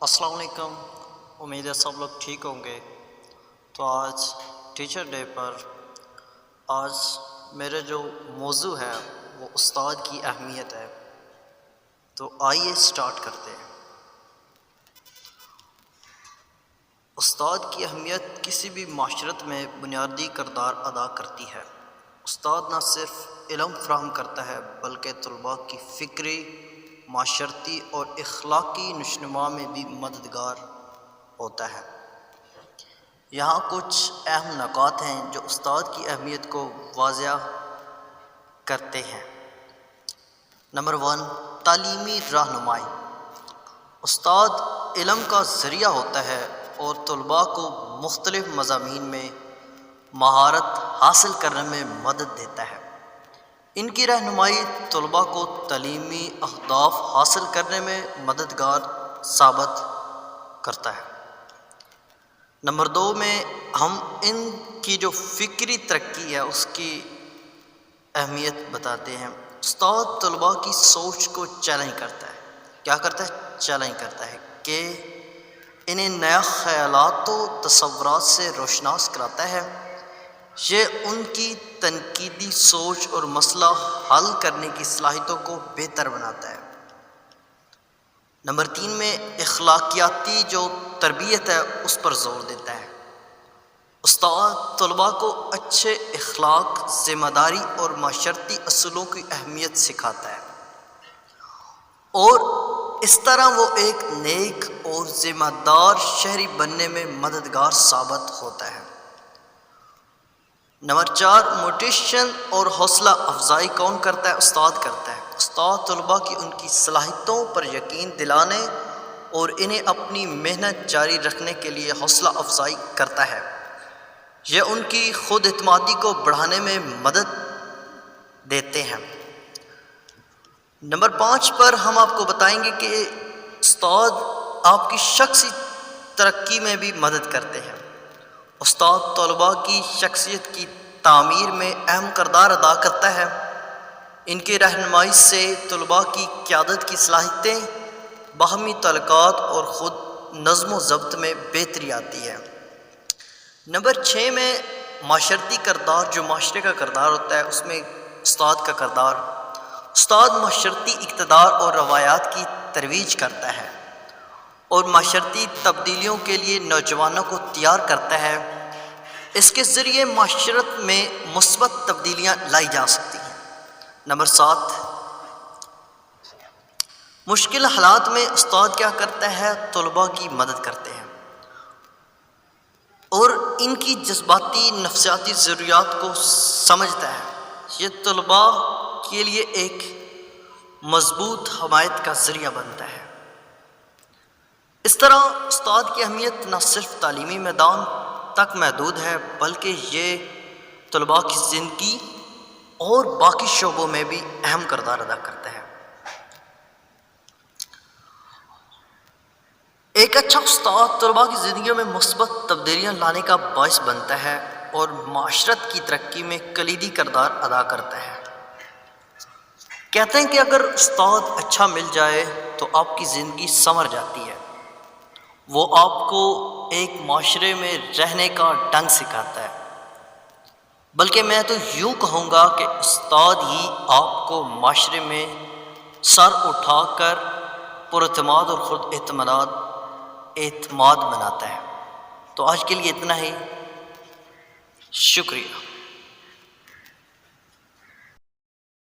السلام علیکم، امید ہے سب لوگ ٹھیک ہوں گے۔ تو آج ٹیچر ڈے پر آج میرا جو موضوع ہے وہ استاد کی اہمیت ہے۔ تو آئیے سٹارٹ کرتے ہیں۔ استاد کی اہمیت کسی بھی معاشرت میں بنیادی کردار ادا کرتی ہے۔ استاد نہ صرف علم فراہم کرتا ہے بلکہ طلباء کی فکری، معاشرتی اور اخلاقی نشوونما میں بھی مددگار ہوتا ہے۔ یہاں کچھ اہم نکات ہیں جو استاد کی اہمیت کو واضح کرتے ہیں۔ نمبر 1، تعلیمی رہنمائی۔ استاد علم کا ذریعہ ہوتا ہے اور طلباء کو مختلف مضامین میں مہارت حاصل کرنے میں مدد دیتا ہے۔ ان کی رہنمائی طلباء کو تعلیمی اہداف حاصل کرنے میں مددگار ثابت کرتا ہے۔ نمبر 2 میں ہم ان کی جو فکری ترقی ہے اس کی اہمیت بتاتے ہیں۔ استاد طلباء کی سوچ کو چیلنج کرتا ہے۔ کیا کرتا ہے؟ چیلنج کرتا ہے کہ انہیں نیا خیالات و تصورات سے روشناس کراتا ہے۔ یہ ان کی تنقیدی سوچ اور مسئلہ حل کرنے کی صلاحیتوں کو بہتر بناتا ہے۔ نمبر 3 میں اخلاقیاتی جو تربیت ہے اس پر زور دیتا ہے۔ استاد طلباء کو اچھے اخلاق، ذمہ داری اور معاشرتی اصولوں کی اہمیت سکھاتا ہے اور اس طرح وہ ایک نیک اور ذمہ دار شہری بننے میں مددگار ثابت ہوتا ہے۔ نمبر 4، موٹیویشن اور حوصلہ افزائی کون کرتا ہے؟ استاد کرتا ہے۔ استاد طلباء کی ان کی صلاحیتوں پر یقین دلانے اور انہیں اپنی محنت جاری رکھنے کے لیے حوصلہ افزائی کرتا ہے۔ یہ ان کی خود اعتمادی کو بڑھانے میں مدد دیتے ہیں۔ نمبر 5 پر ہم آپ کو بتائیں گے کہ استاد آپ کی شخصی ترقی میں بھی مدد کرتے ہیں۔ استاد طلباء کی شخصیت کی تعمیر میں اہم کردار ادا کرتا ہے۔ ان کی رہنمائی سے طلباء کی قیادت کی صلاحیتیں، باہمی تعلقات اور خود نظم و ضبط میں بہتری آتی ہے۔ نمبر 6 میں معاشرتی کردار، جو معاشرے کا کردار ہوتا ہے اس میں استاد کا کردار۔ استاد معاشرتی اقتدار اور روایات کی ترویج کرتا ہے اور معاشرتی تبدیلیوں کے لیے نوجوانوں کو تیار کرتا ہے۔ اس کے ذریعے معاشرت میں مثبت تبدیلیاں لائی جا سکتی ہیں۔ نمبر 7، مشکل حالات میں استاد کیا کرتا ہے؟ طلباء کی مدد کرتے ہیں اور ان کی جذباتی نفسیاتی ضروریات کو سمجھتا ہے۔ یہ طلباء کے لیے ایک مضبوط حمایت کا ذریعہ بنتا ہے۔ اس طرح استاد کی اہمیت نہ صرف تعلیمی میدان تک محدود ہے بلکہ یہ طلباء کی زندگی اور باقی شعبوں میں بھی اہم کردار ادا کرتا ہے۔ ایک اچھا استاد طلباء کی زندگیوں میں مثبت تبدیلیاں لانے کا باعث بنتا ہے اور معاشرت کی ترقی میں کلیدی کردار ادا کرتا ہے۔ کہتے ہیں کہ اگر استاد اچھا مل جائے تو آپ کی زندگی سنور جاتی ہے۔ وہ آپ کو ایک معاشرے میں رہنے کا ڈھنگ سکھاتا ہے، بلکہ میں تو یوں کہوں گا کہ استاد ہی آپ کو معاشرے میں سر اٹھا کر پراعتماد اور خود اعتماد بناتا ہے۔ تو آج کے لیے اتنا ہی، شکریہ۔